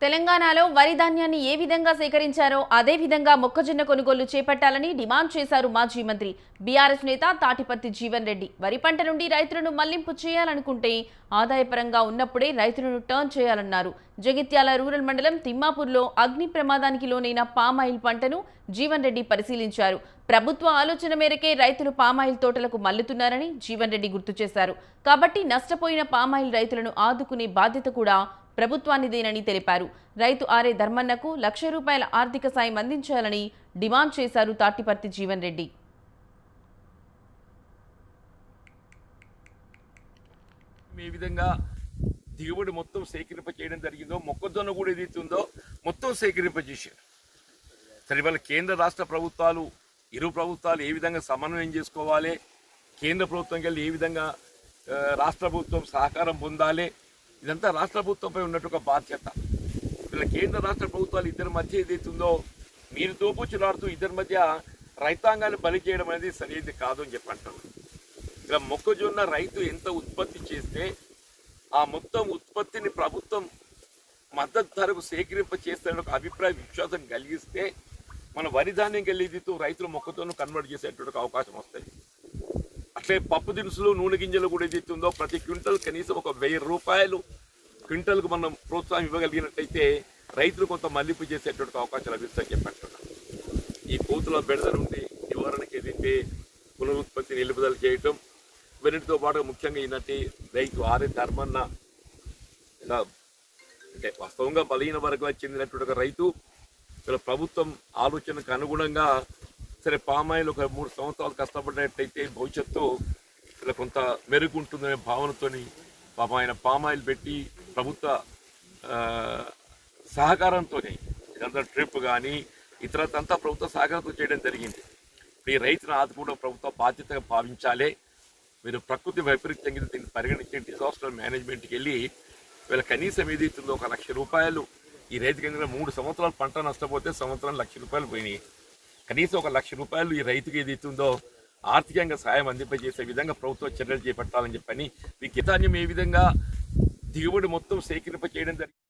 తెలంగాణలో వరి ధాన్యాన్ని ఏ విధంగా సేకరించారో అదే విధంగా మొక్కజొన్న కొనుగోలు చేపట్టాలని డిమాండ్ చేశారు మాజీ మంత్రి బీఆర్ఎస్ నేత తాటిపర్తి జీవన్ రెడ్డి. వరి పంట నుండి రైతులను మళ్లింపు చేయాలనుకుంటే ఆదాయపరంగా ఉన్నప్పుడే రైతులను టర్న్ చేయాలన్నారు. జగిత్యాల రూరల్ మండలం తిమ్మాపూర్లో అగ్ని ప్రమాదానికి లోనైన పామాయిల్ పంటను జీవన్ రెడ్డి పరిశీలించారు. ప్రభుత్వ ఆలోచన మేరకే రైతులు పామాయిల్ తోటలకు మల్లుతున్నారని జీవన్ రెడ్డి గుర్తు చేశారు. కాబట్టి నష్టపోయిన పామాయిల్ రైతులను ఆదుకునే బాధ్యత కూడా ప్రభుత్వానిదేనని తెలిపారు. రైతు ఆర్ఏ ధర్మన్నకు ₹1,00,000 ఆర్థిక సాయం అందించాలని డిమాండ్ చేశారు తాటిపర్తి జీవన్ రెడ్డి. ఏ విధంగా దిగుబడి మొత్తం సేకరింప చేయడం జరిగిందో, మొక్కజొన్న కూడా ఏదైతుందో మొత్తం సేకరింప చేశారు. సరే, ఇవాళ కేంద్ర రాష్ట్ర ప్రభుత్వాలు ఇరు ప్రభుత్వాలు ఏ విధంగా సమన్వయం చేసుకోవాలి, కేంద్ర ప్రభుత్వంకి వెళ్ళి ఏ విధంగా రాష్ట్ర ప్రభుత్వం సహకారం పొందాలి, ఇదంతా రాష్ట్ర ప్రభుత్వంపై ఉన్నట్టు ఒక బాధ్యత. ఇలా కేంద్ర రాష్ట్ర ప్రభుత్వాలు ఇద్దరి మధ్య ఏదైతుందో మీరు తోపుచులాడుతూ ఇద్దరి మధ్య రైతాంగాన్ని బలి చేయడం అనేది సరైనది కాదు అని చెప్పి అంటారు. ఇలా మొక్కజొన్న రైతు ఎంత ఉత్పత్తి చేస్తే ఆ మొత్తం ఉత్పత్తిని ప్రభుత్వం మద్దతు ధరకు సేకరింప చేస్తారని ఒక అభిప్రాయ విశ్వాసం కలిగిస్తే మన వరి ధాన్యం వెళ్ళేదితో రైతులు మొక్కజొన్న కన్వర్ట్ చేసేటువంటి అవకాశం వస్తుంది. అట్లే పప్పు దినుసులు, నూనె గింజలు కూడా ఏదైతుందో ప్రతి క్వింటల్ కనీసం ఒక ₹1,000 క్వింటల్కు మనం ప్రోత్సాహం ఇవ్వగలిగినట్టయితే రైతులు కొంత మళ్లింపు చేసేటువంటి అవకాశం లభిస్తాయని చెప్పంటున్నాను. ఈ కోతుల బెడద నుండి నివారణకి ఏదైతే పునరుత్పత్తి నిలుపుదల చేయటం, వీటితో పాటు ముఖ్యంగా ఈనాటి రైతు ఆర్ఏ ధర్మన్న ఇలా అంటే వాస్తవంగా బలహీన వర్గాలకు చెందినటువంటి రైతు ఇలా ప్రభుత్వం ఆలోచనకు అనుగుణంగా సరే పామాయిల్ ఒక 3 సంవత్సరాలు కష్టపడినట్టయితే భవిష్యత్తు ఇలా కొంత మెరుగుంటుందనే భావనతోని ఆయన పామాయిల్ పెట్టి ప్రభుత్వ సహకారంతోనే ఇదంతా ట్రిప్ కానీ ఇతరతంతా ప్రభుత్వ సహకారంతో చేయడం జరిగింది. ఈ రైతును ఆదుకోవడం ప్రభుత్వ బాధ్యతగా భావించాలి. మీరు ప్రకృతి వైపరీత్యం కింద దీన్ని పరిగణించే డిజాస్టర్ మేనేజ్మెంట్కి వెళ్ళి వీళ్ళ కనీసం ఏదైతుందో ఒక ₹1,00,000 ఈ రైతుకి 3 సంవత్సరాలు పంట నష్టపోతే సంవత్సరం ₹1,00,000 పోయినాయి. కనీసం ఒక ₹1,00,000 ఈ రైతుకి ఏదైతుందో ఆర్థికంగా సాయం అందింపజేసే విధంగా ప్రభుత్వం చర్యలు చేపట్టాలని చెప్పని, ఈ ధాన్యం ఏ విధంగా దిగుబడి మొత్తం సేకరింప చేయడం జరిగింది.